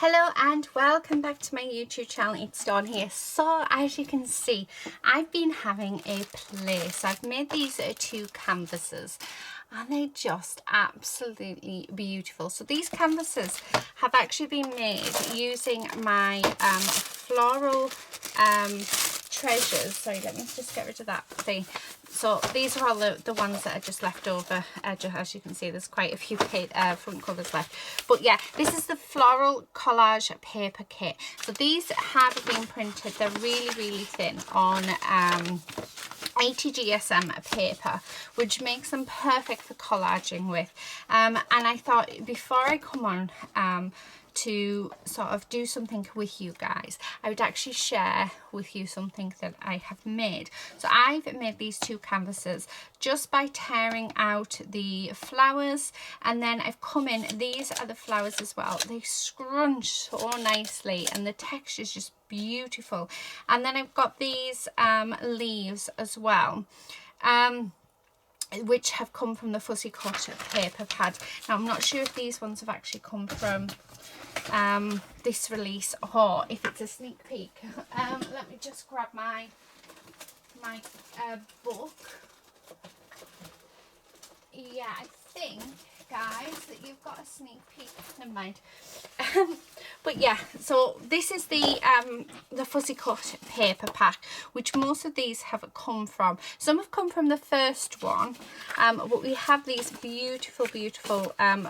Hello and welcome back to my YouTube channel. It's Dawn here. So as you can see, I've been having a play. So I've made these two canvases and they're just absolutely beautiful. So these canvases have actually been made using my floral treasures. Sorry, let me just get rid of that thing. So these are all the ones that are just left over. As you can see, there's quite a few front covers left. But yeah, this is the Floral Collage paper kit. So these have been printed. They're really, really thin on 80 GSM paper, which makes them perfect for collaging with. And I thought before I come on to sort of do something with you guys, I would actually share with you something that I have made. So I've made these two canvases just by tearing out the flowers, and then I've come in, these are the flowers as well. They scrunch so nicely and the texture is just beautiful. And then I've got these leaves as well, which have come from the Fussy cut paper pad. Now I'm not sure if these ones have actually come from this release or if it's a sneak peek. Let me just grab my book. Yeah, I think, guys, that you've got a sneak peek. Never mind. But yeah, so this is the Fussy cut paper pack, which most of these have come from. Some have come from the first one, but we have these beautiful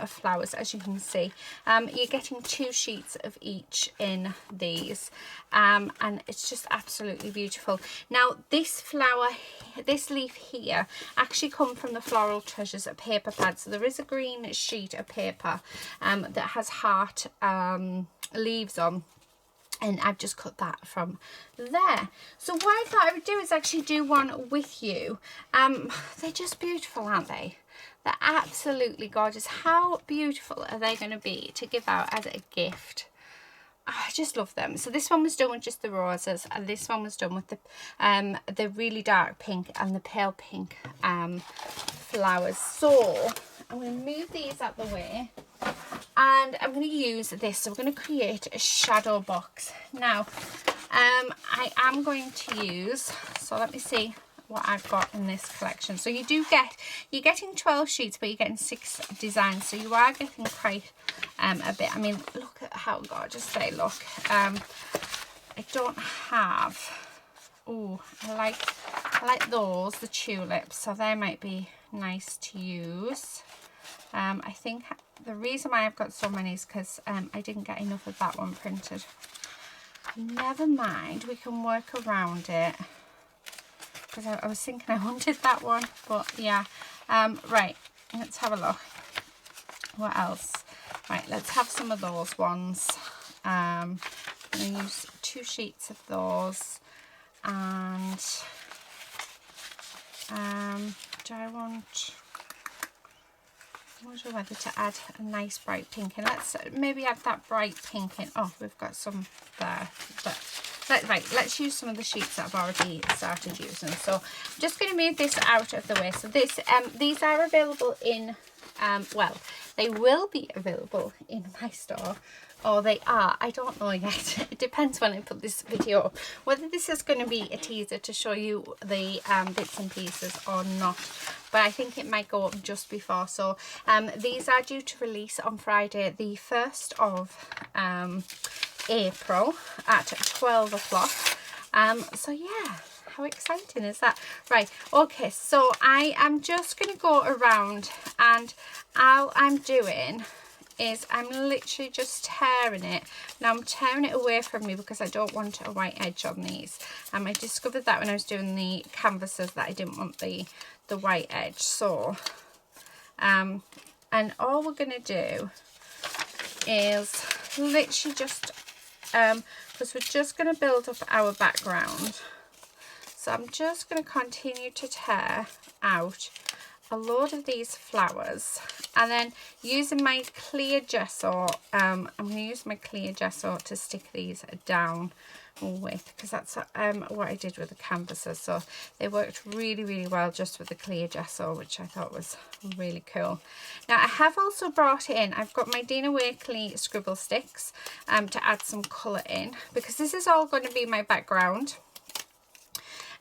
flowers, as you can see. You're getting 2 sheets of each in these, and it's just absolutely beautiful. Now this flower, this leaf here, actually come from the Floral Treasures paper pad. So there is a green sheet of paper that has heart leaves on, and I've just cut that from there. So what I thought I would do is actually do one with you. They're just beautiful, aren't they? They're absolutely gorgeous. How beautiful are they going to be to give out as a gift? I just love them. So this one was done with just the roses, and this one was done with the really dark pink and the pale pink flowers. So I'm going to move these out the way, and I'm going to use this. So we're going to create a shadow box. Now I am going to use, so let me see what I've got in this collection. So you're getting 12 sheets, but you're getting 6 designs, so you are getting quite a bit. I mean, look at how gorgeous they look. I don't have, oh, I like those, the tulips, so they might be nice to use. I think the reason why I've got so many is because I didn't get enough of that one printed. Never mind, we can work around it, because I was thinking I wanted that one, but yeah. Right, let's have a look. What else? Right, let's have some of those ones. I'm going to use 2 sheets of those, and do I want, I wonder whether to add a nice bright pink in. Let's maybe add that bright pink in. Oh, we've got some there, but right, let's use some of the sheets that I've already started using. So I'm just going to move this out of the way. So this these are available in well, they will be available in my store, or they are, I don't know yet. It depends when I put this video up, whether this is going to be a teaser to show you the bits and pieces or not, but I think it might go up just before. So these are due to release on Friday the 1st of April at 12 o'clock. So yeah, how exciting is that? Right, okay, so I am just going to go around, and all I'm doing is I'm literally just tearing it. Now I'm tearing it away from me because I don't want a white edge on these. I discovered that when I was doing the canvases, that I didn't want the white edge. So and all we're going to do is literally just because we're just going to build up our background. So I'm just going to continue to tear out a load of these flowers, and then using my clear gesso, I'm going to use my clear gesso to stick these down with, because that's what I did with the canvases. So they worked really, really well just with the clear gesso, which I thought was really cool. Now I have also brought in, I've got my Dina Wakley scribble sticks to add some colour in, because this is all going to be my background.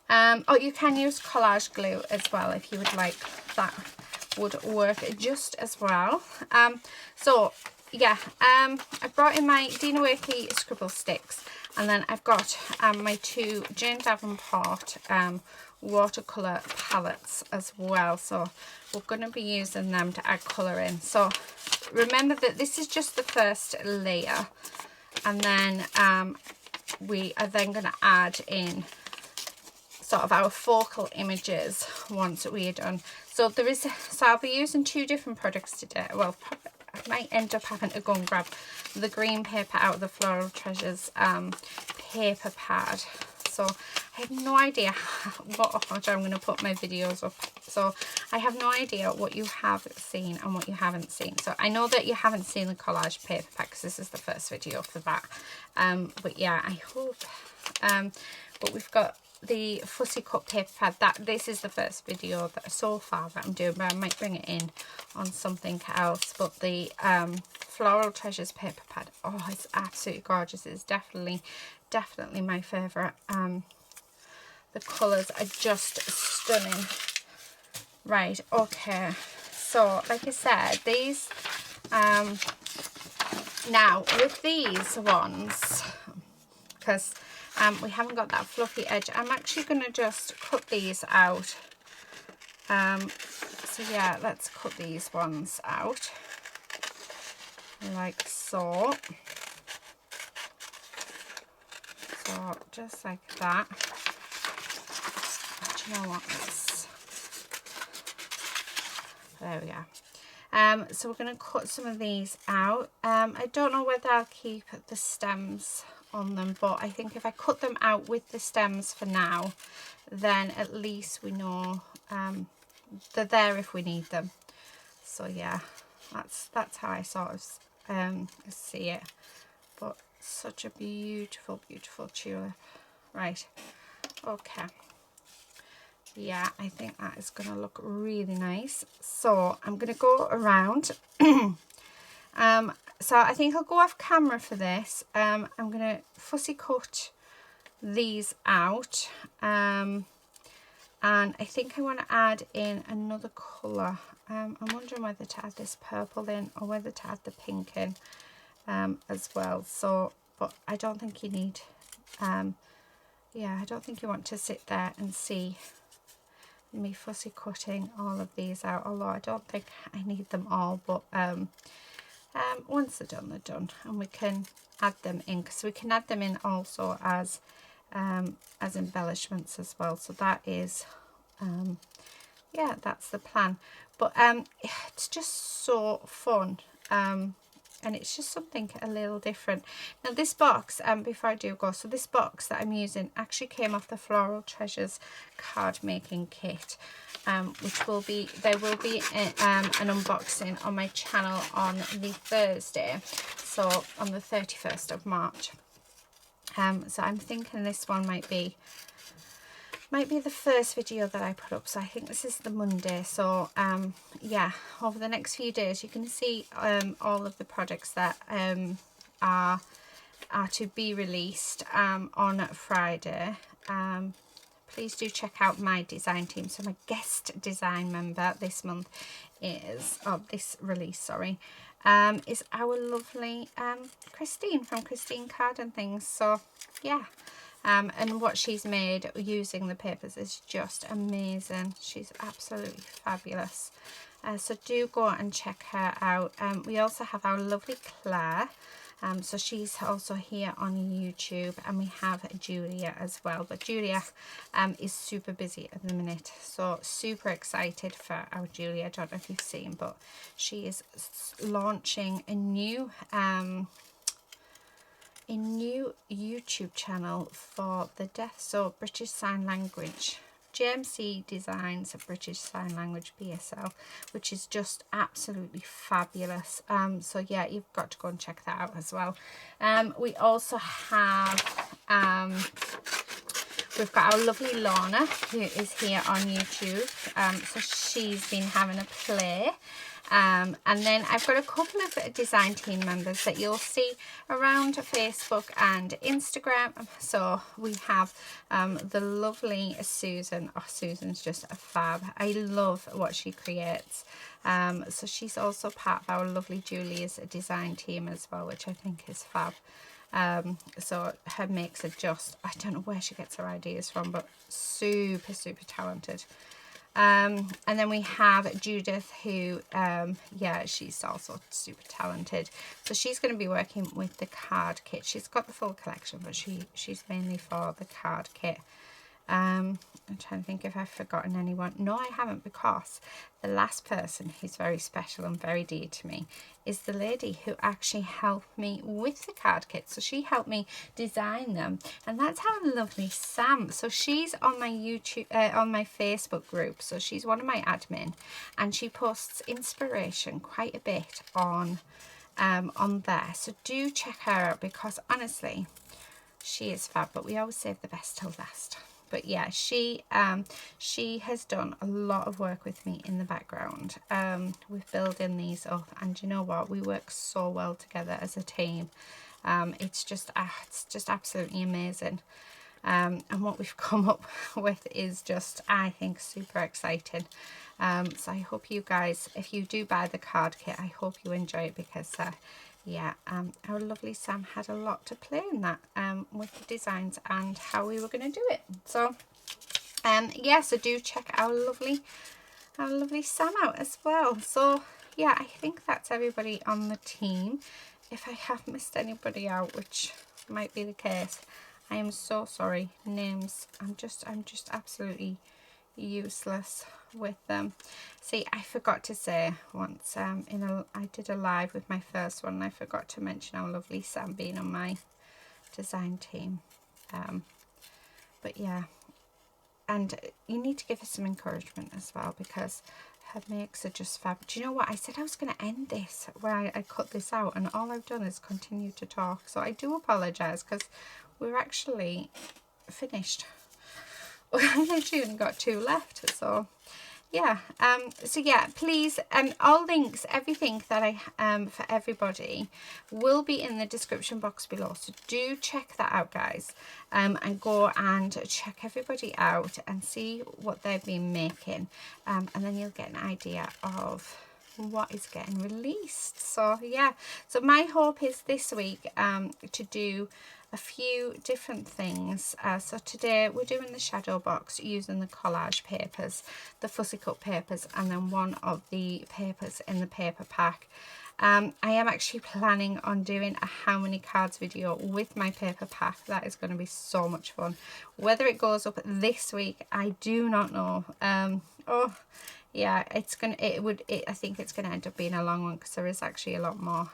Oh, you can use collage glue as well if you would like. That would work just as well. So yeah, I brought in my Dina Wakley scribble sticks, and then I've got my two Jane Davenport watercolour palettes as well. So we're going to be using them to add colour in. So remember that this is just the first layer, and then we are then going to add in sort of our focal images once we are done. So I'll be using two different products today. Well, I might end up having to go and grab the green paper out of the Floral Treasures paper pad. So I have no idea what order I'm going to put my videos up. So I have no idea what you have seen and what you haven't seen. So I know that you haven't seen the collage paper pack, because this is the first video for that. But yeah, I hope. But we've got the Fussy cut paper pad. This is the first video that so far that I'm doing, but I might bring it in on something else. But the Floral Treasures paper pad, oh, it's absolutely gorgeous. It's definitely my favourite. The colours are just stunning. Right, okay, so like I said, these now with these ones, because we haven't got that fluffy edge, I'm actually going to just cut these out. So yeah, let's cut these ones out like so. So just like that. Do you know what? There we go. So we're going to cut some of these out. I don't know whether I'll keep the stems on them, but I think if I cut them out with the stems for now, then at least we know they're there if we need them. So yeah, that's how I sort of see it. But such a beautiful tulip. Right, okay, yeah, I think that is going to look really nice. So I'm going to go around. So I think I'll go off camera for this. I'm going to fussy cut these out, and I think I want to add in another colour. I'm wondering whether to add this purple in or whether to add the pink in as well. So, but I don't think you need, yeah, I don't think you want to sit there and see me fussy cutting all of these out, although I don't think I need them all. But once they're done, and we can add them in, because we can add them in also as embellishments as well. So that is yeah, that's the plan. But it's just so fun, and it's just something a little different. Now this box, before I do go, so this box that I'm using actually came off the Floral Treasures card making kit, which there will be an unboxing on my channel on the Thursday, so on the 31st of March. So I'm thinking this one might be the first video that I put up. So I think this is the Monday. So yeah, over the next few days you can see all of the projects that are to be released on Friday. Please do check out my design team. So my guest design member this month is, this release, sorry, is our lovely Christine from Christine Card and Things. So yeah, and what she's made using the papers is just amazing. She's absolutely fabulous. So do go and check her out. We also have our lovely Claire. So she's also here on YouTube, and we have Julia as well. But Julia is super busy at the minute, so super excited for our Julia. I don't know if you've seen, but she is launching a new YouTube channel for the deaf, so British Sign Language. JMC Designs of British Sign Language BSL, which is just absolutely fabulous. So yeah, you've got to go and check that out as well. We also have we've got our lovely Lorna, who is here on YouTube. So she's been having a play. And then I've got a couple of design team members that you'll see around Facebook and Instagram. So we have the lovely Susan. Oh, Susan's just a fab. I love what she creates. So she's also part of our lovely Julie's design team as well, which I think is fab. So her makes are just, I don't know where she gets her ideas from, but super talented. And then we have Judith, who yeah, she's also super talented. So she's going to be working with the card kit. She's got the full collection, but she's mainly for the card kit. I'm trying to think if I've forgotten anyone. No, I haven't, because the last person who's very special and very dear to me is the lady who actually helped me with the card kit. So she helped me design them, and that's our lovely Sam. So she's on my YouTube, on my Facebook group. So she's one of my admin, and she posts inspiration quite a bit on there. So do check her out, because honestly, she is fab. But we always save the best till last. But yeah, she has done a lot of work with me in the background with building these up, and you know what, we work so well together as a team. It's just absolutely amazing. And what we've come up with is just, I think, super exciting. So I hope you guys, if you do buy the card kit, I hope you enjoy it, because yeah, our lovely Sam had a lot to play in that with the designs and how we were going to do it. So yeah, so do check our lovely Sam out as well. So yeah, I think that's everybody on the team. If I have missed anybody out, which might be the case, I am so sorry. Names, I'm just absolutely useless with them. See, I forgot to say once I did a live with my first one, and I forgot to mention our lovely Sam being on my design team. But yeah, and you need to give her some encouragement as well, because her makes are just fab. Do you know what, I said I was going to end this where I cut this out, and all I've done is continue to talk. So I do apologize, because we're actually finished. I literally only got 2 left. So yeah, so yeah, please, all links, everything that I for everybody will be in the description box below. So do check that out, guys, and go and check everybody out and see what they've been making, and then you'll get an idea of what is getting released. So yeah, so my hope is this week to do a few different things. So today we're doing the shadow box using the collage papers, the fussy cut papers, and then one of the papers in the paper pack. I am actually planning on doing a how many cards video with my paper pack. That is going to be so much fun. Whether it goes up this week, I do not know. Oh yeah, I think it's gonna end up being a long one, because there is actually a lot more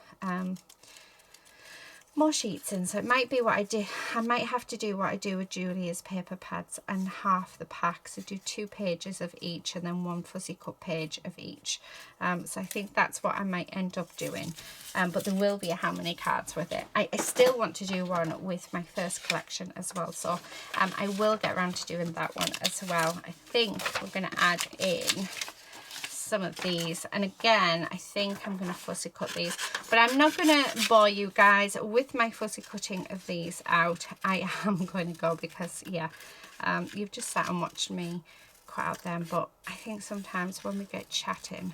sheets in, so it might be what I do. I might have to do what I do with Julia's paper pads and half the pack, so do 2 pages of each and then 1 fussy cut page of each. So I think that's what I might end up doing, but there will be a how many cards with it. I still want to do one with my first collection as well, so I will get around to doing that one as well. I think we're going to add in some of these, and again I think I'm going to fussy cut these, but I'm not going to bore you guys with my fussy cutting of these out. I am going to go, because yeah, you've just sat and watched me cut out them, but I think sometimes when we get chatting,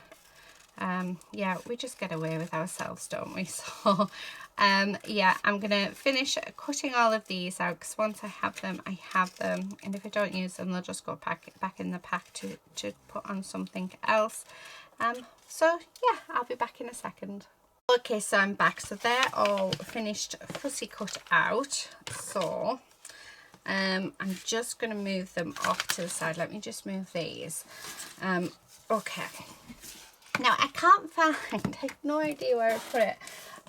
yeah, we just get away with ourselves, don't we? So yeah, I'm gonna finish cutting all of these out, because once I have them, I have them, and if I don't use them, they'll just go back in the pack to put on something else. So yeah, I'll be back in a second. Okay, so I'm back. So they're all finished fussy cut out. So I'm just gonna move them off to the side. Let me just move these. Okay. Now I can't find, I have no idea where I put it.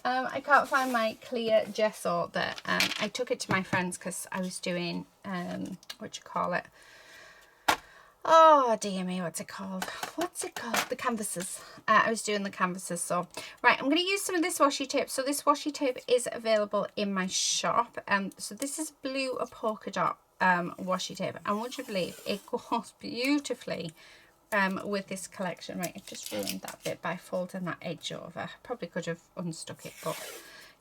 I can't find my clear gesso that I took it to my friends, because I was doing what you call it, oh dear me, what's it called? The canvases. I was doing the canvases. So right, I'm going to use some of this washi tape. So this washi tape is available in my shop. So this is blue polka dot washi tape, and would you believe it goes beautifully with this collection. Right, I've just ruined that bit by folding that edge over. Probably could have unstuck it, but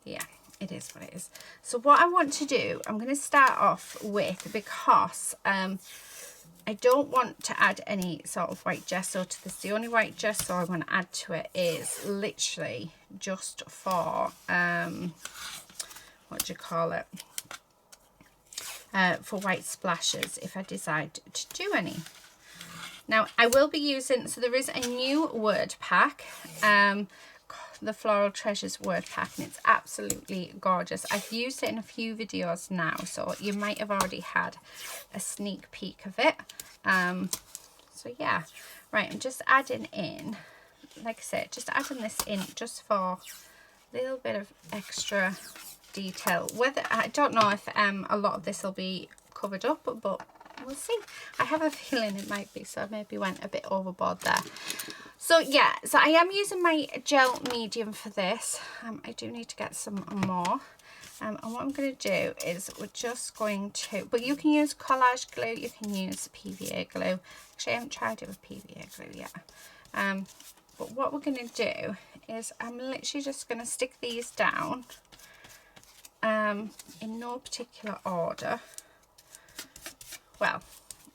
yeah, it is what it is. So what I want to do, I'm going to start off with, because I don't want to add any sort of white gesso to this. The only white gesso I want to add to it is literally just for what do you call it, for white splashes if I decide to do any. Now I will be using, so there is a new word pack, the Floral Treasures word pack, and it's absolutely gorgeous. I've used it in a few videos now, so you might have already had a sneak peek of it. So yeah, right, I'm just adding in, like I said, just adding this in just for a little bit of extra detail. Whether, I don't know if a lot of this will be covered up, but we'll see. I have a feeling it might be, so I maybe went a bit overboard there. So yeah, so I am using my gel medium for this. I do need to get some more. And what I'm going to do is we're just going to, but you can use Collage glue, you can use PVA glue. Actually, I haven't tried it with PVA glue yet. But what we're going to do is I'm literally just going to stick these down in no particular order. Well,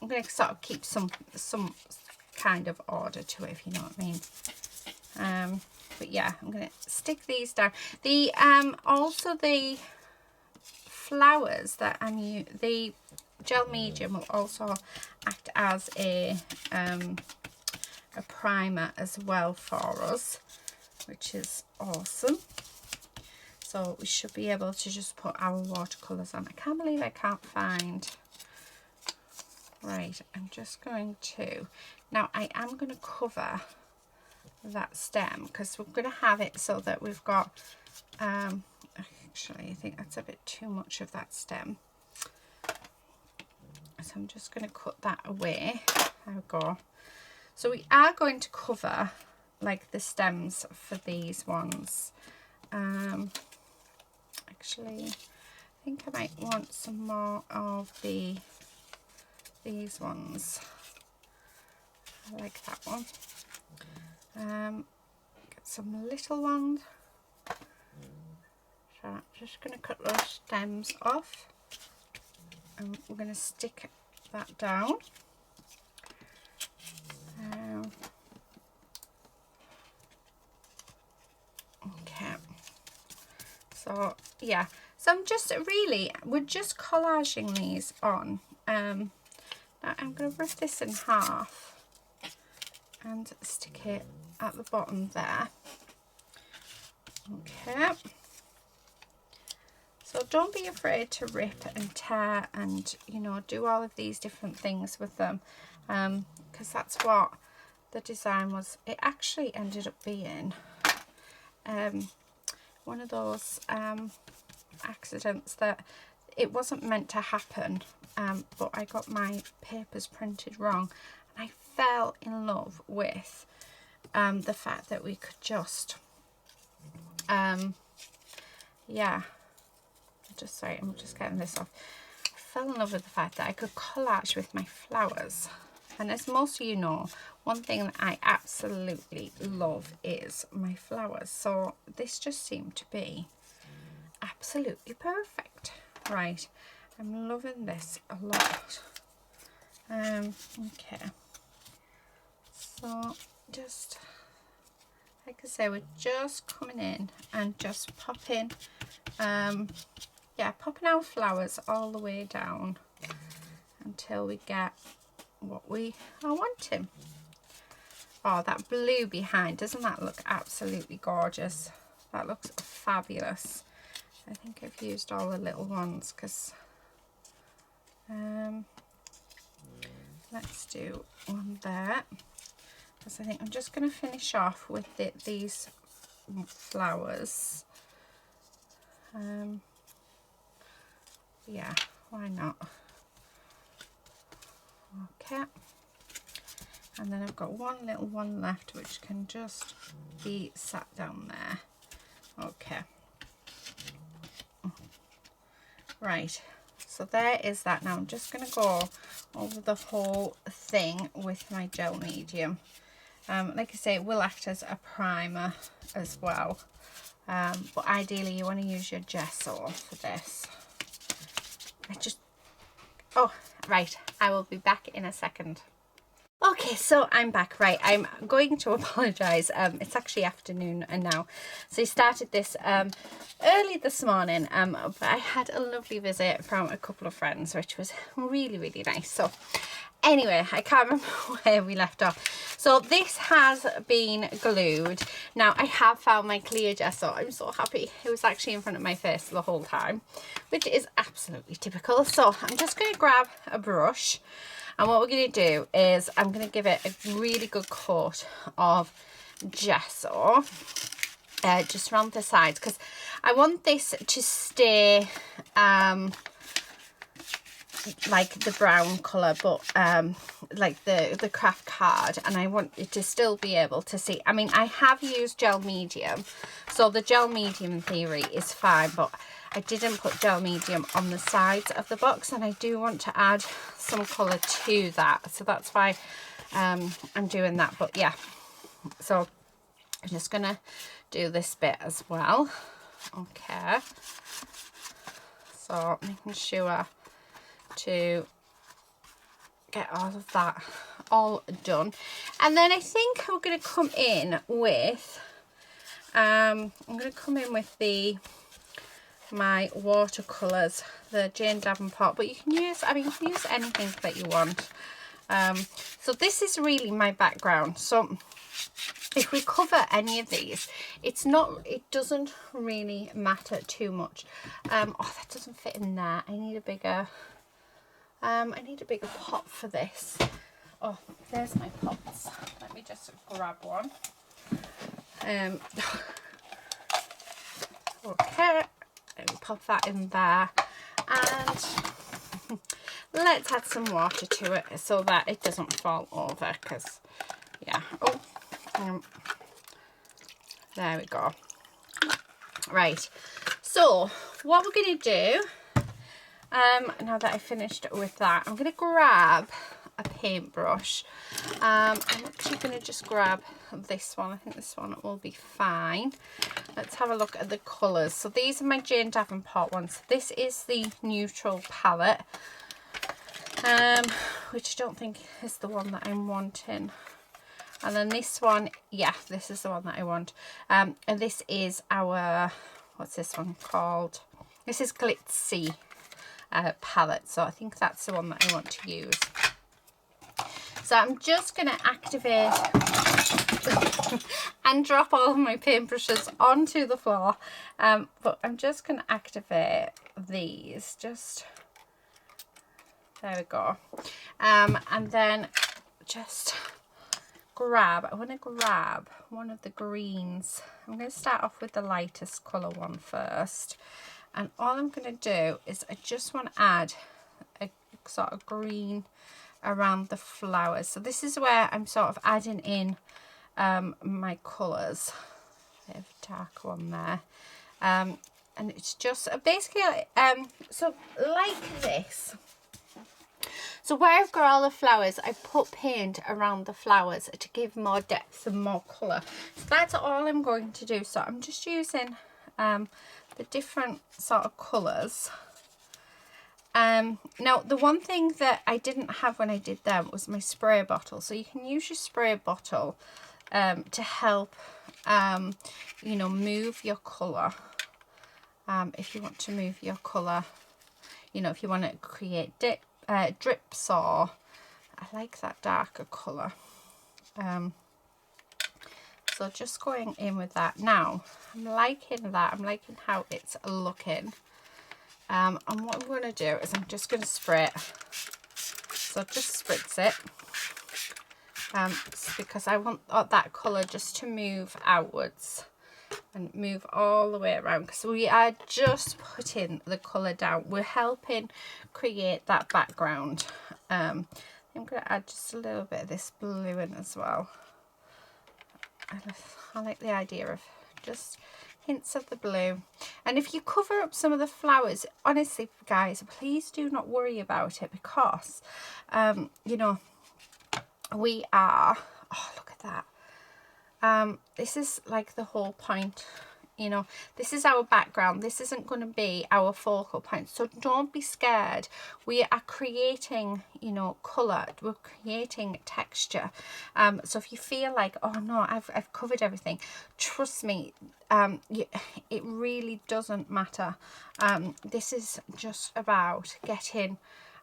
I'm going to sort of keep some kind of order to it, if you know what I mean. But yeah, I'm going to stick these down. The also the flowers that I'm using, the gel medium will also act as a primer as well for us, which is awesome. So we should be able to just put our watercolours on. I can't believe I can't find. Right, I'm just going to, now I am going to cover that stem because we're going to have it so that we've got, actually I think that's a bit too much of that stem. So I'm just going to cut that away. There we go. So we are going to cover like the stems for these ones. Actually, I think I might want some more of these ones. I like that one. Get some little ones. So I'm just going to cut those stems off, and we're going to stick that down. Okay. So yeah. So I'm just really, we're just collaging these on. Now I'm going to rip this in half and stick it at the bottom there. Okay. So don't be afraid to rip and tear and, you know, do all of these different things with them, because that's what the design was. It actually ended up being one of those accidents that it wasn't meant to happen, but I got my papers printed wrong, and I fell in love with the fact that we could just yeah, sorry, I'm just getting this off. I fell in love with the fact that I could collage with my flowers. And as most of you know, one thing that I absolutely love is my flowers. So this just seemed to be absolutely perfect. Right, I'm loving this a lot. Okay, so just like I say, we're just coming in and just popping yeah, popping our flowers all the way down until we get what we are wanting. Oh, that blue behind, doesn't that look absolutely gorgeous? That looks fabulous. I think I've used all the little ones because let's do one there, because I think I'm just going to finish off with these flowers. Yeah, why not? Okay, And then I've got one little one left, which can just be sat down there. Okay. Right. So there is that. Now I'm just going to go over the whole thing with my gel medium. Like I say, it will act as a primer as well. But ideally you want to use your gesso for this. Oh, right. I will be back in a second. Okay, so I'm back. Right, I'm going to apologise. It's actually afternoon and now. So I started this early this morning, but I had a lovely visit from a couple of friends, which was really, really nice. So anyway, I can't remember where we left off. So this has been glued. Now I have found my clear gesso. I'm so happy. It was actually in front of my face the whole time, which is absolutely typical. So I'm just going to grab a brush. And what we're going to do is I'm going to give it a really good coat of gesso just around the sides, because I want this to stay like the brown colour, but like the craft card, and I want it to still be able to see. I mean, I have used gel medium, so the gel medium theory is fine, but I didn't put gel medium on the sides of the box, and I do want to add some colour to that, so that's why I'm doing that. But yeah, so I'm just gonna do this bit as well. Okay, so making sure to get all of that all done, and then I think we're going to come in with I'm going to come in with my watercolors, the Jane Davenport, but you can use, I mean, you can use anything that you want. So this is really my background. So if we cover any of these, it doesn't really matter too much. Oh, that doesn't fit in there. I need a bigger pot for this. Oh, there's my pots. Let me just grab one. Okay, let me pop that in there, and let's add some water to it so that it doesn't fall over, because yeah. There we go. Right, so what we're going to do now that I finished with that, I'm going to grab a paintbrush. I'm actually going to just grab this one. I think this one will be fine. Let's have a look at the colours. So these are my Jane Davenport ones. This is the neutral palette, which I don't think is the one that I'm wanting. And then this one, yeah, this is the one that I want. And this is our, what's this one called? This is Glitzy palette. So I think that's the one that I want to use. So I'm just going to activate and drop all of my paintbrushes onto the floor. But I'm just going to activate these. Just, there we go. And then just I want to grab one of the greens. I'm going to start off with the lightest colour one first. And all I'm going to do is I just want to add a sort of green around the flowers. So this is where I'm sort of adding in my colours. Bit of a dark one there. And it's just basically so like this. So where I've got all the flowers, I put paint around the flowers to give more depth and more colour. So that's all I'm going to do. So I'm just using the different sort of colours. Now the one thing that I didn't have when I did them was my spray bottle. So you can use your spray bottle to help you know, move your colour. If you want to move your colour, you know, if you want to create drips, or I like that darker colour. So just going in with that. Now I'm liking that. I'm liking how it's looking. And what I'm going to do is I'm just going to spray it. So just spritz it. Because I want that colour just to move outwards and move all the way around, because we are just putting the colour down. We're helping create that background I'm going to add just a little bit of this blue in as well. I like the idea of just hints of the blue. And if you cover up some of the flowers, honestly guys, please do not worry about it, because you know, we are, oh look at that, this is like the whole point. You know, this is our background. This isn't going to be our focal point. So don't be scared. We are creating, you know, colour. We're creating texture. So if you feel like, oh no, I've covered everything, trust me, it really doesn't matter. This is just about getting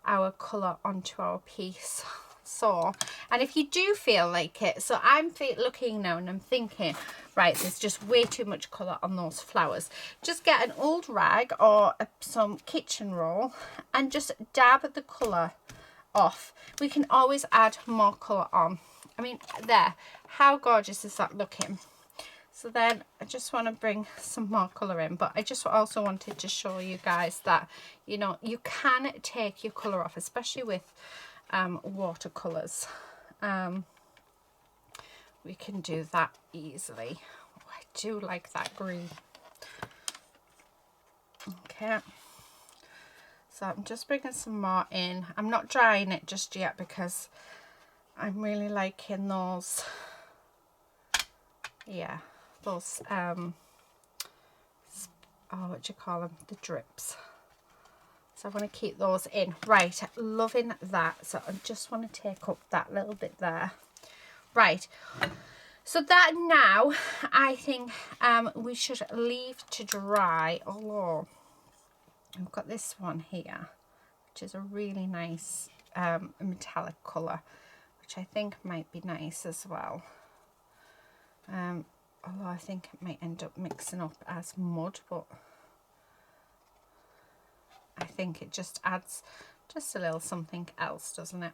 our colour onto our piece. So, and if you do feel like it, so I'm looking now and I'm thinking, right, there's just way too much colour on those flowers. Just get an old rag or some kitchen roll and just dab the colour off. We can always add more colour on. I mean, there, how gorgeous is that looking? So then I just want to bring some more colour in, but I just also wanted to show you guys that, you know, you can take your colour off, especially with watercolors. We can do that easily. Oh, I do like that green. Okay, so I'm just bringing some more in. I'm not drying it just yet because I'm really liking those, yeah, those oh, what do you call them, the drips. So I want to keep those in. Right, loving that. So I just want to take up that little bit there. Right, so that now I think we should leave to dry. Although I've got this one here, which is a really nice metallic colour, which I think might be nice as well. Although I think it might end up mixing up as mud, but I think it just adds just a little something else, doesn't it?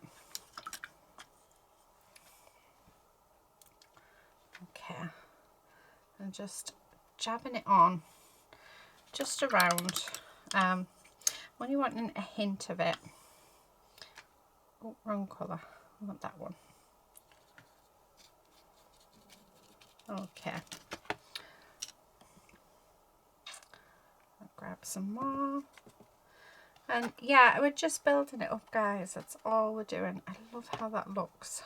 Okay, and just jabbing it on just around, when you're wanting a hint of it. Oh, wrong colour, I want that one. Okay, I'll grab some more. And yeah, we're just building it up, guys. That's all we're doing. I love how that looks.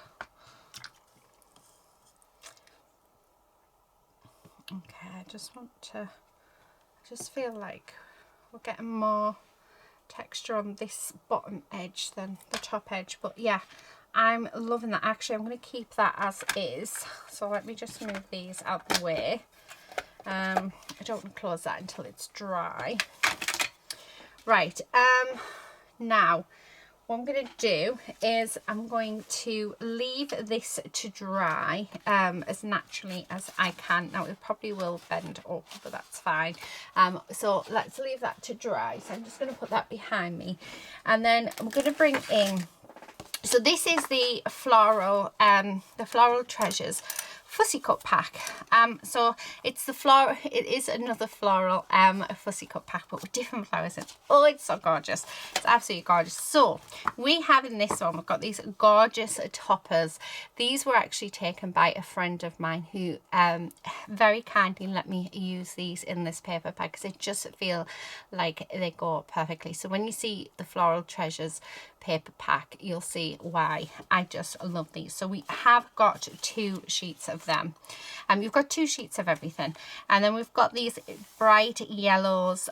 Okay, I just want to, I just feel like we're getting more texture on this bottom edge than the top edge. But yeah, I'm loving that. Actually, I'm going to keep that as is. So let me just move these out the way. I don't want to close that until it's dry. Right, now what I'm going to do is I'm going to leave this to dry as naturally as I can. Now it probably will bend up, but that's fine. So let's leave that to dry. So I'm just going to put that behind me, and then I'm going to bring in, so this is the Floral Treasures Fussy Cut pack. So it's the floral, it is another floral fussy cut pack, but with different flowers in. Oh, it's so gorgeous. It's absolutely gorgeous. So we have in this one, we've got these gorgeous toppers. These were actually taken by a friend of mine who very kindly let me use these in this paper pack because they just feel like they go perfectly. So when you see the Floral Treasures paper pack, you'll see why I just love these. So we have got 2 sheets of them, and you've got 2 sheets of everything, and then we've got these bright yellows,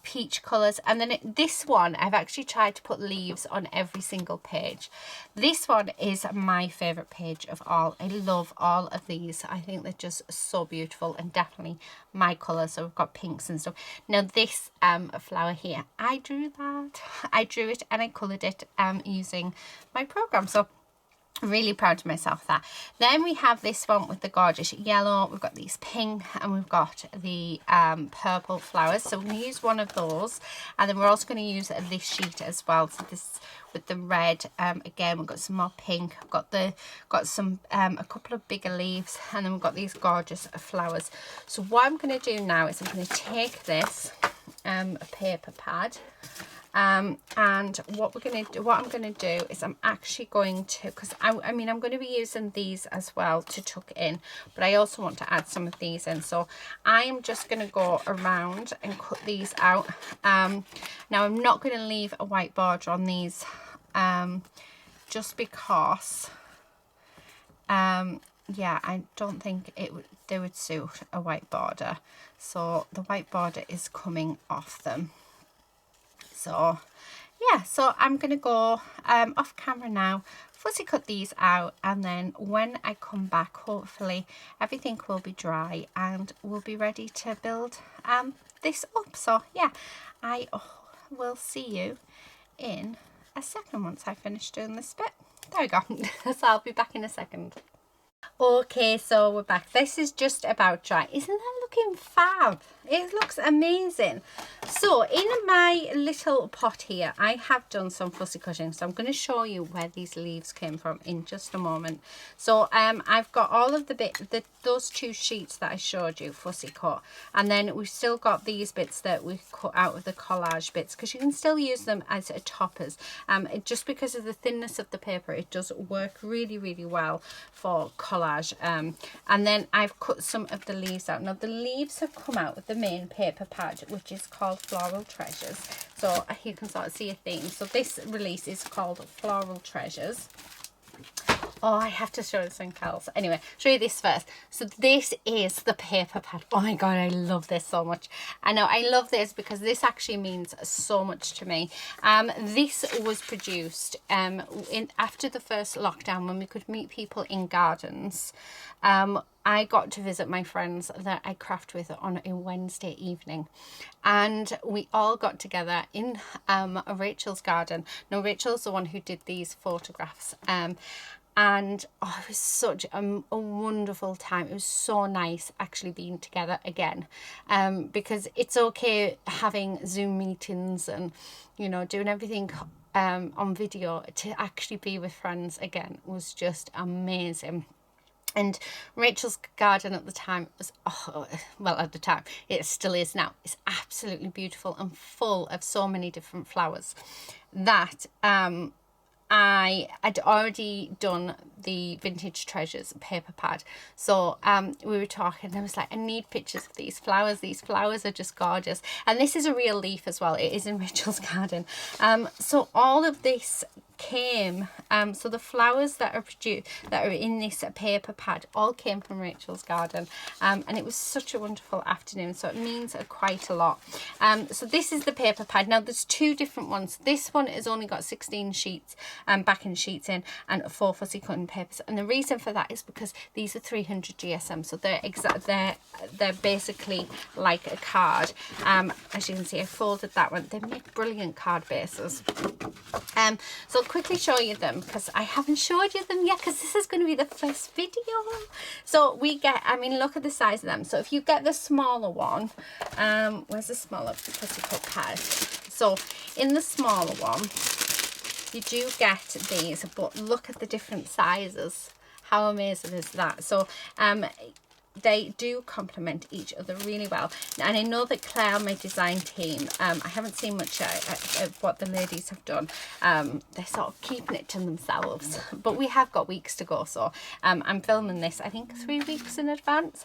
peach colors, and then this one I've actually tried to put leaves on every single page. This one is my favorite page of all. I love all of these. I think they're just so beautiful and definitely my color. So we've got pinks and stuff. Now this flower here, I drew that. I drew it and I colored it using my program. So really proud of myself for that. Then we have this one with the gorgeous yellow. We've got these pink and we've got the purple flowers. So we're going to use one of those, and then we're also going to use this sheet as well. So this with the red, again we've got some more pink. We've got some a couple of bigger leaves, and then we've got these gorgeous flowers. So what I'm going to do now is I'm going to take this a paper pad, And what I'm gonna do is I'm actually going to, because I mean I'm going to be using these as well to tuck in, but I also want to add some of these in. So I'm just going to go around and cut these out. Now I'm not going to leave a white border on these, just because yeah, I don't think they would suit a white border, so the white border is coming off them. So yeah, so I'm gonna go off camera now, fussy cut these out, and then when I come back, hopefully everything will be dry and we'll be ready to build this up. So yeah, I will see you in a second once I finish doing this bit. There we go. So I'll be back in a second. Okay, so we're back. This is just about dry. Isn't that looking fab? It looks amazing. So in my little pot here, I have done some fussy cutting. So I'm going to show you where these leaves came from in just a moment. So I've got all of those 2 sheets that I showed you fussy cut, and then we've still got these bits that we cut out of the collage bits, because you can still use them as toppers. Just because of the thinness of the paper, it does work really, really well for collage. And then I've cut some of the leaves out. Now the leaves have come out of the main paper pad, which is called Floral Treasures. So you can sort of see a theme. So this release is called Floral Treasures. Oh, I have to show you something else. Anyway, show you this first. So this is the paper pad. Oh my god, I love this so much. I know, I love this because this actually means so much to me. This was produced after the first lockdown, when we could meet people in gardens. I got to visit my friends that I craft with on a Wednesday evening, and we all got together in Rachel's garden. Now Rachel's the one who did these photographs, and oh, it was such a wonderful time. It was so nice actually being together again, because it's okay having Zoom meetings and, you know, doing everything on video. To actually be with friends again was just amazing. And Rachel's garden at the time was, well, at the time, it still is now, it's absolutely beautiful and full of so many different flowers that I had already done the Vintage Treasures paper pad. So we were talking, and I was like, I need pictures of these flowers. These flowers are just gorgeous. And this is a real leaf as well. It is in Rachel's garden. So all of this came, so the flowers that are produced, that are in this paper pad, all came from Rachel's garden, and it was such a wonderful afternoon, so it means quite a lot. So this is the paper pad. Now there's 2 different ones. This one has only got 16 sheets, backing sheets in, and 4 fussy cutting papers, and the reason for that is because these are 300 GSM, so they're basically like a card. As you can see, I folded that one. They make brilliant card bases. So I'll quickly show you them, because I haven't showed you them yet, because this is going to be the first video. So we get, I mean, look at the size of them. So if you get the smaller one, where's the smaller fussy cut pad? So in the smaller one, you do get these, but look at the different sizes. How amazing is that? So they do complement each other really well. And I know that Claire, my design team, I haven't seen much of what the ladies have done. They're sort of keeping it to themselves, but we have got weeks to go. So I'm filming this, I think, 3 weeks in advance.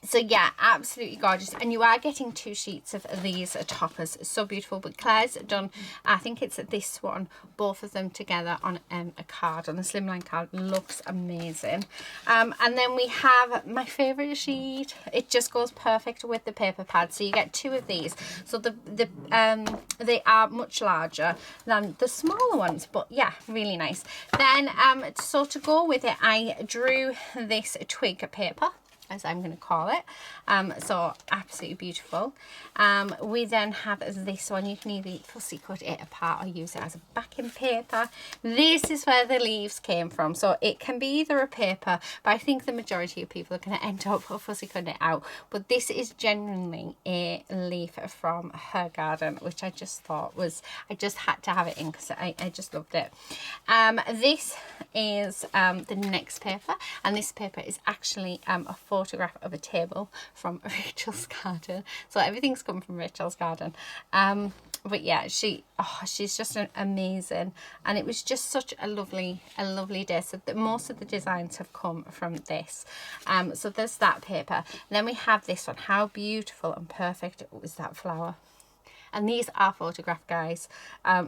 So yeah, absolutely gorgeous. And you are getting 2 sheets of these toppers. So beautiful. But Claire's done, I think it's this one, both of them together on a card, on a slimline card. Looks amazing. And then we have my favourite sheet. It just goes perfect with the paper pad. So you get 2 of these. So they are much larger than the smaller ones, but yeah, really nice. Then so to go with it, I drew this twig paper, as I'm going to call it. So absolutely beautiful. We then have this one. You can either fussy cut it apart or use it as a backing paper. This is where the leaves came from. So it can be either a paper, but I think the majority of people are going to end up fussy cutting it out. But this is genuinely a leaf from her garden, which I just thought was, I just had to have it in because I just loved it. This is the next paper, and this paper is actually a photograph of a table from Rachel's garden. So everything's come from Rachel's garden. but yeah, she's just amazing, and it was just such a lovely day. So most of the designs have come from this. So there's that paper, and then we have this one. How beautiful and perfect was that flower. And these are photographed, guys.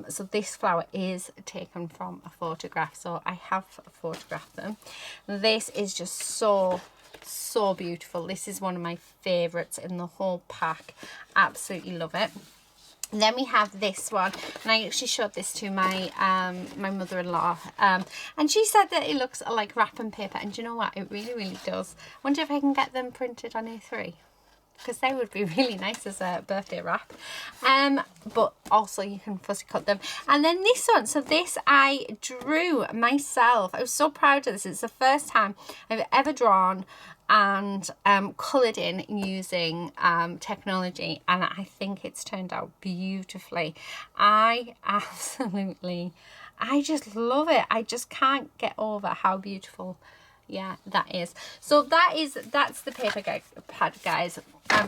So this flower is taken from a photograph, so I have photographed them. This is just so beautiful. This is one of my favorites in the whole pack. Absolutely love it. And then we have this one, and I actually showed this to my my mother-in-law, and she said that it looks like wrapping paper, and do you know what, it really does. I wonder if I can get them printed on A3, because they would be really nice as a birthday wrap. But also you can fussy cut them. And then this one, so this I drew myself. I was so proud of this. It's the first time I've ever drawn and coloured in using technology, and I think it's turned out beautifully. I just love it. I just can't get over how beautiful, yeah, that is. So that's the paper pad, guys.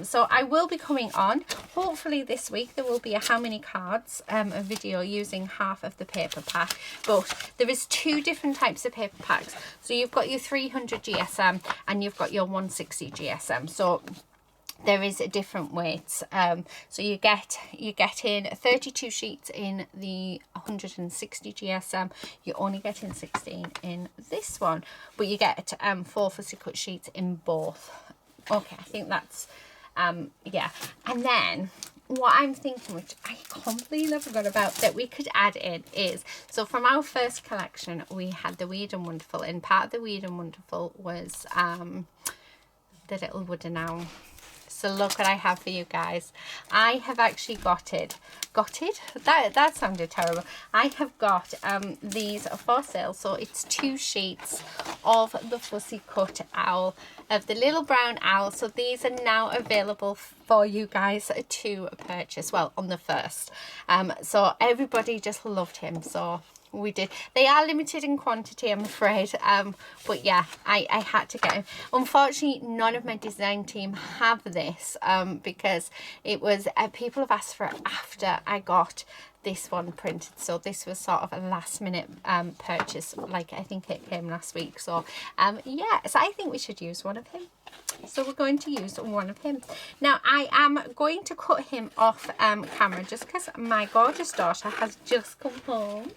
So I will be coming on, hopefully this week there will be a how many cards a video using half of the paper pack. But there is 2 different types of paper packs. So you've got your 300 GSM and you've got your 160 GSM. So there is a different weights. So you get in 32 sheets in the 160 GSM. You only get in 16 in this one, but you get 4 fussy cut sheets in both. Okay, I think that's yeah. And then what I'm thinking, which I completely forgot about, that we could add in is, so from our first collection we had the Weird and Wonderful, and part of the Weird and Wonderful was the little wooden owl. So look what I have for you guys. I have actually got it. That sounded terrible. I have got these for sale. So it's 2 sheets of the fussy cut owl, of the little brown owl. So these are now available for you guys to purchase. Well, on the 1st. So everybody just loved him. So we did. They are limited in quantity, I'm afraid, but yeah, I had to get him. Unfortunately, none of my design team have this, because it was people have asked for it after I got this one printed, so this was sort of a last minute purchase. Like, I think it came last week. So yeah, so I think we should use one of him. So we're going to use one of him. Now I am going to cut him off camera, just because my gorgeous daughter has just come home.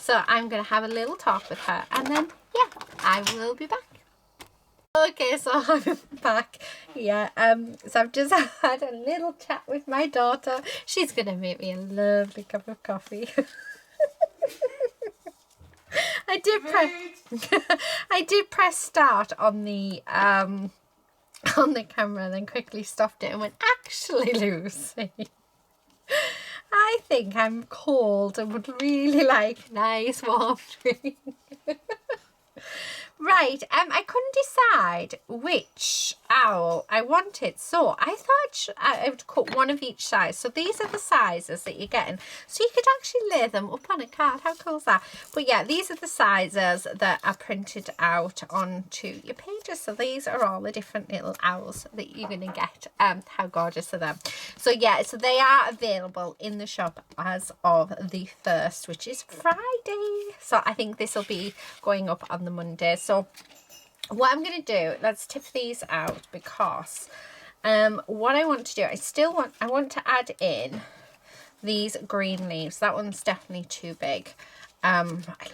So I'm going to have a little talk with her, and then yeah, I will be back. Okay, so I'm back. Yeah, so I've just had a little chat with my daughter. She's going to make me a lovely cup of coffee. I did press start on the camera and then quickly stopped it and went, actually, Lucy, I think I'm cold and would really like a nice warm drink. Right, I couldn't decide which owl I wanted, so I thought I would cut one of each size. So these are the sizes that you're getting, so you could actually lay them up on a card. How cool is that? But yeah, these are the sizes that are printed out onto your pages. So these are all the different little owls that you're going to get. How gorgeous are them? So yeah, so they are available in the shop as of the 1st, which is Friday. So I think this will be going up on the Monday. So what I'm going to do, let's tip these out, because what I want to do, I want to add in these green leaves. That one's definitely too big. I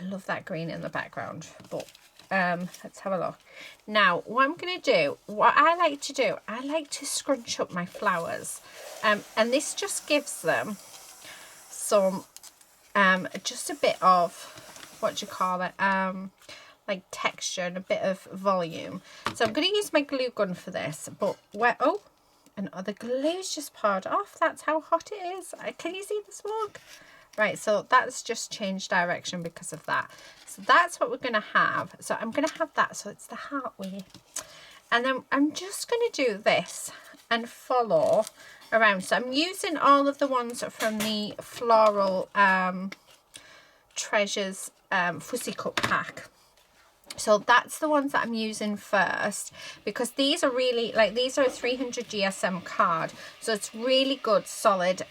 love that green in the background, but let's have a look. Now what I'm going to do, what I like to do, I like to scrunch up my flowers, and this just gives them some just a bit of, what do you call it, like texture and a bit of volume. So I'm going to use my glue gun for this, but where, oh, and the glue's just poured off. That's how hot it is. Can you see the smoke? Right, so that's just changed direction because of that. So that's what we're going to have. So I'm going to have that, so it's the heart way. And then I'm just going to do this and follow around. So I'm using all of the ones from the Floral Treasures Fussy Cut pack. So that's the ones that I'm using first, because these are really, like, these are a 300 GSM card, so it's really good solid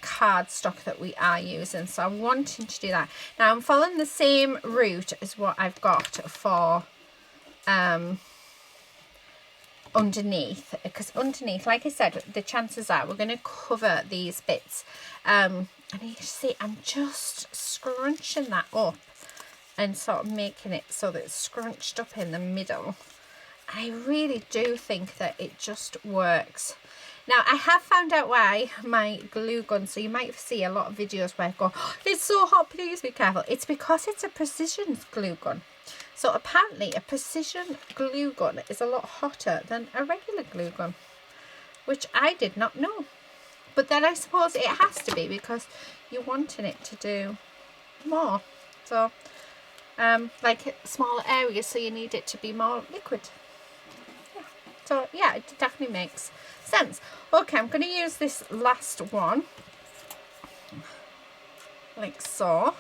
card stock that we are using. So I'm wanting to do that. Now I'm following the same route as what I've got for underneath, because underneath, like I said, the chances are we're going to cover these bits, and you see I'm just scrunching that up and sort of making it so that it's scrunched up in the middle. I really do think that it just works. Now I have found out why my glue gun, so you might see a lot of videos where I go, oh, it's so hot, please be careful. It's because it's a precision glue gun. So apparently a precision glue gun is a lot hotter than a regular glue gun, which I did not know. But then I suppose it has to be, because you're wanting it to do more. So like smaller areas, so you need it to be more liquid. Yeah. So yeah, it definitely makes sense. Okay, I'm going to use this last one like so,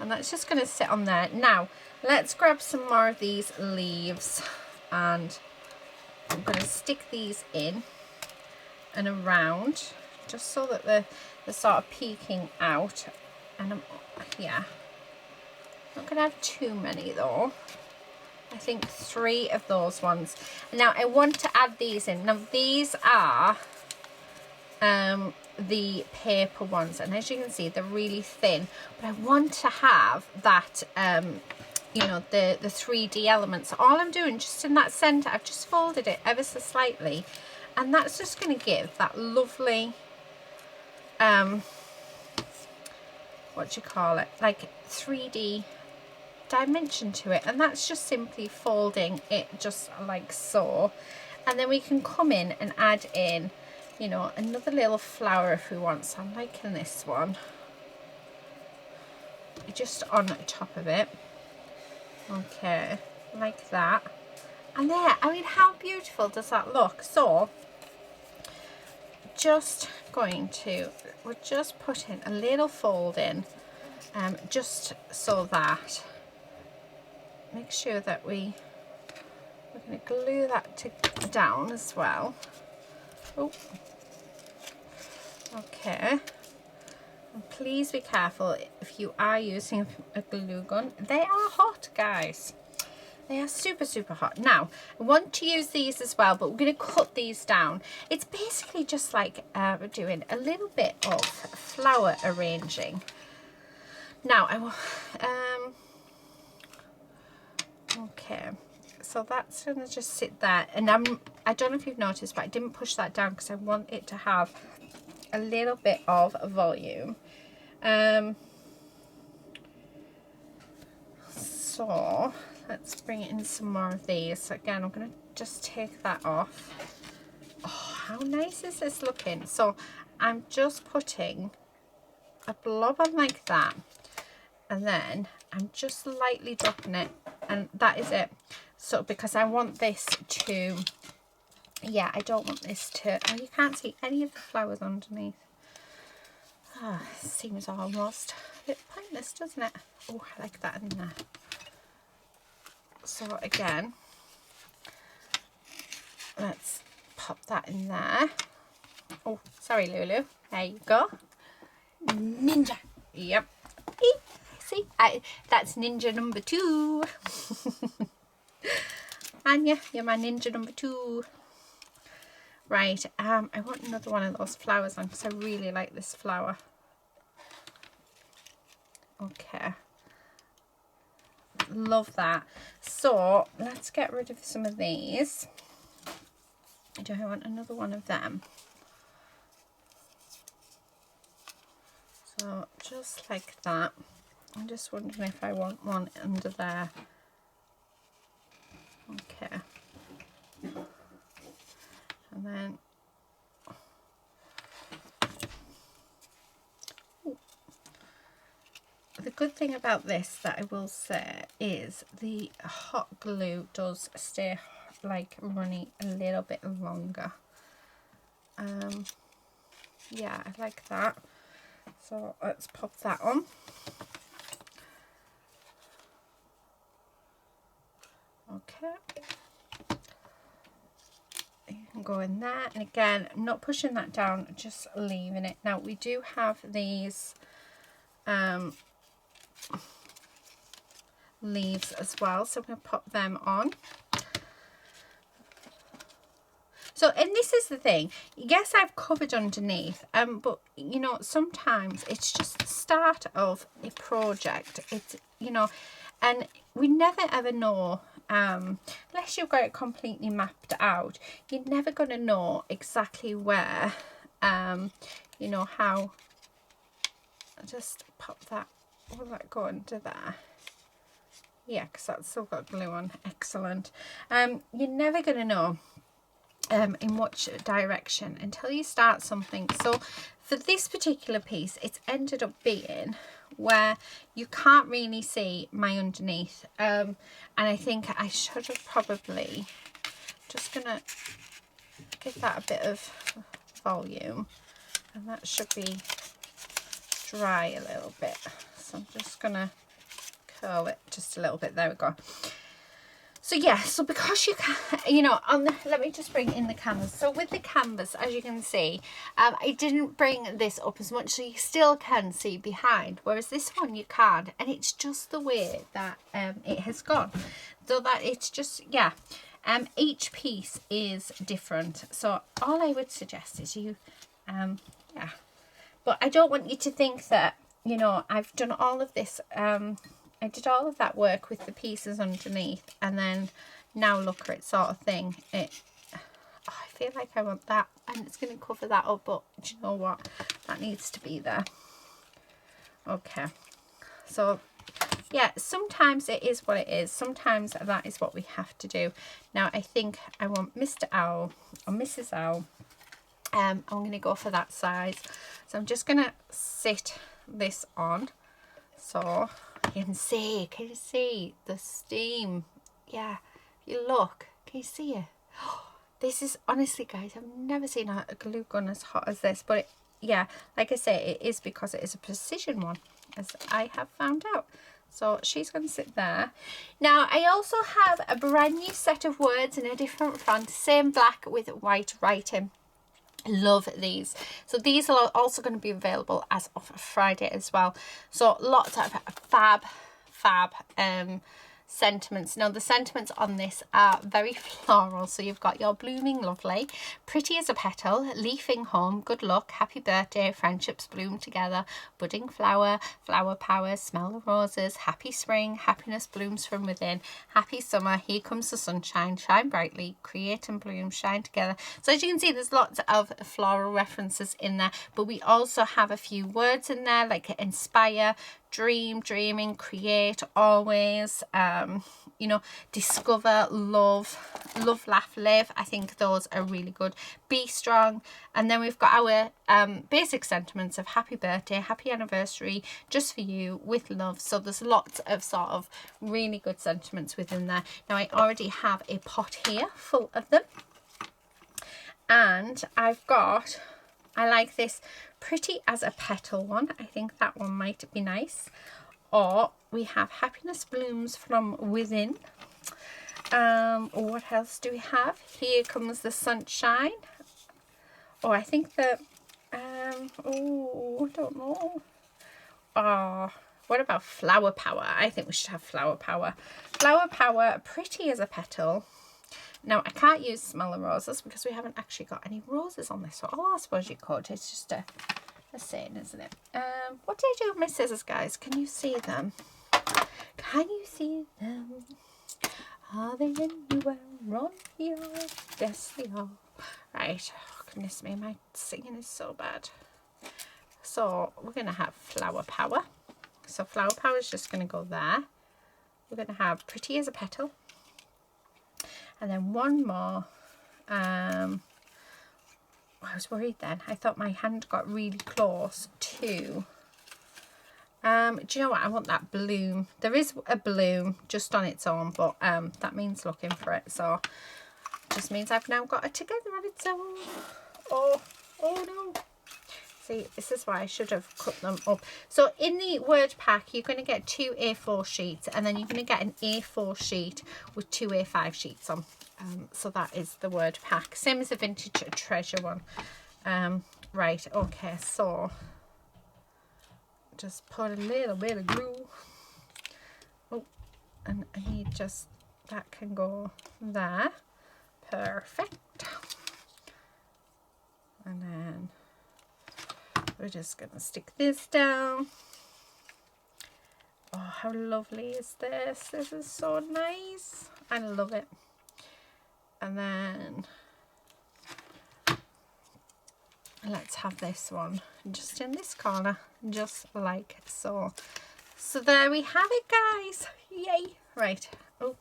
and that's just going to sit on there. Now let's grab some more of these leaves, and I'm going to stick these in and around, just so that they're sort of peeking out. And yeah, not going to have too many though. I think 3 of those ones. Now I want to add these in. Now these are the paper ones, and as you can see they're really thin, but I want to have that you know, the 3D elements. All I'm doing just in that center, I've just folded it ever so slightly, and that's just going to give that lovely what do you call it, like 3D dimension to it. And that's just simply folding it just like so, and then we can come in and add in, you know, another little flower if we want. So I'm liking this one just on top of it. Okay, like that. And there, I mean, how beautiful does that look? So just going to, we're just putting a little fold in, just so that, make sure that we're going to glue that down as well. Oh, okay. And please be careful if you are using a glue gun. They are hot, guys. They are super, super hot. Now, I want to use these as well, but we're going to cut these down. It's basically just like we're doing a little bit of flower arranging. Now, okay, so that's going to just sit there. And I don't know if you've noticed, but I didn't push that down because I want it to have a little bit of volume. So let's bring in some more of these. So again, I'm going to just take that off. Oh, how nice is this looking? So I'm just putting a blob on like that, and then I'm just lightly dropping it, and that is it. So because I want this to, yeah, I don't want this to, oh, you can't see any of the flowers underneath. Ah, seems almost a bit pointless, doesn't it? Oh, I like that in there. So again, let's pop that in there. Oh, sorry, Lulu. There you go. Ninja. Yep. See, that's ninja number 2. Anya, you're my ninja number 2. Right, I want another one of those flowers on because I really like this flower. Okay. Love that. So let's get rid of some of these. Do I want another one of them? So just like that. I'm just wondering if I want one under there. Okay. And then the good thing about this that I will say is the hot glue does stay like runny a little bit longer. Yeah, I like that. So let's pop that on. Okay. You can go in there, and again, I'm not pushing that down, just leaving it. Now we do have these leaves as well, so I'm going to pop them on. So, and this is the thing, yes, I've covered underneath, but you know, sometimes it's just the start of a project. It's, you know, and we never ever know, unless you've got it completely mapped out, you're never going to know exactly where, you know, how. I'll just pop that, will that go under there? Yeah, because that's still got glue on. Excellent. You're never going to know in which direction until you start something. So for this particular piece, it's ended up being where you can't really see my underneath, and I think I should have probably just gonna give that a bit of volume, and that should be dry a little bit, so I'm just gonna curl it just a little bit. There we go. So yeah, so because you can, you know, on the, let me just bring in the canvas. So with the canvas, as you can see, I didn't bring this up as much, so you still can see behind, whereas this one you can't, and it's just the way that it has gone. So that it's just, yeah, each piece is different. So all I would suggest is you, yeah, but I don't want you to think that, you know, I've done all of this, I did all of that work with the pieces underneath, and then now look at it sort of thing. I feel like I want that, and it's going to cover that up, but do you know what? That needs to be there. Okay. So, yeah, sometimes it is what it is. Sometimes that is what we have to do. Now, I think I want Mr. Owl or Mrs. Owl. I'm going to go for that size. So I'm just going to sit this on. So you can see the steam. Yeah, if you look, can you see it? This is, honestly guys, I've never seen a glue gun as hot as this, but it, yeah, like I say, it is because it is a precision one, as I have found out. So she's going to sit there. Now I also have a brand new set of words in a different font, same black with white writing. Love these. So these are also going to be available as of Friday as well. So lots of fab sentiments. Now the sentiments on this are very floral. So you've got your blooming lovely, pretty as a petal, leafing home, good luck, happy birthday, friendships bloom together, budding flower, flower power, smell the roses, happy spring, happiness blooms from within, happy summer, here comes the sunshine, shine brightly, create and bloom, shine together. So as you can see, there's lots of floral references in there, but we also have a few words in there like inspire, dream, dreaming, create, always, you know, discover, love, laugh, live. I think those are really good. Be strong. And then we've got our basic sentiments of happy birthday, happy anniversary, just for you, with love. So there's lots of sort of really good sentiments within there. Now I already have a pot here full of them, and I've got, I like this pretty as a petal one. I think that one might be nice. Or we have happiness blooms from within. What else do we have? Here comes the sunshine. Or I think that, oh, I don't know. What about flower power? I think we should have flower power. Flower power, pretty as a petal. Now, I can't use smell the roses because we haven't actually got any roses on this. So, I suppose you could. It's just a saying, isn't it? What did I do with my scissors, guys? Can you see them? Can you see them? Are they anywhere on here? Yes, they are. Right. Oh, goodness me, my singing is so bad. So, we're going to have flower power. So, flower power is just going to go there. We're going to have pretty as a petal. And then one more. I was worried then. I thought my hand got really close to. Do you know what? I want that bloom. There is a bloom just on its own, but that means looking for it. So it just means I've now got it together on its own. Oh no. See, this is why I should have cut them up. So in the word pack, you're going to get 2 A4 sheets, and then you're going to get an A4 sheet with 2 A5 sheets on. So that is the word pack. Same as the Vintage Treasure one. Right, okay, so just put a little bit of glue. Oh, and I need just, that can go there. Perfect. And then we're just going to stick this down. Oh, how lovely is this? This is so nice. I love it. And then let's have this one just in this corner, just like so. So there we have it, guys. Yay. Right. Oh,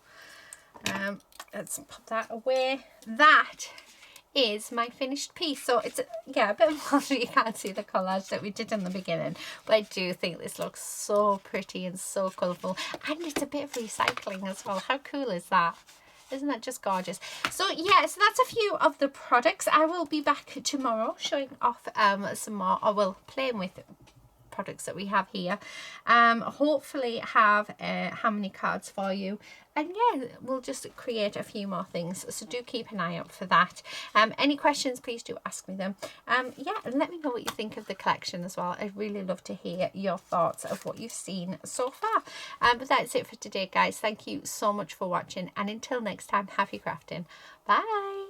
let's put that away. That is my finished piece. So it's, yeah, a bit of you can't see the collage that we did in the beginning, but I do think this looks so pretty and so colourful, and it's a bit of recycling as well. How cool is that? Isn't that just gorgeous? So yeah, so that's a few of the products. I will be back tomorrow showing off some more, or well, playing with products that we have here. Hopefully have how many cards for you, and yeah, we'll just create a few more things, so do keep an eye out for that. Any questions, please do ask me them. Yeah, and let me know what you think of the collection as well. I'd really love to hear your thoughts of what you've seen so far. But that's it for today, guys. Thank you so much for watching, and until next time, happy crafting. Bye.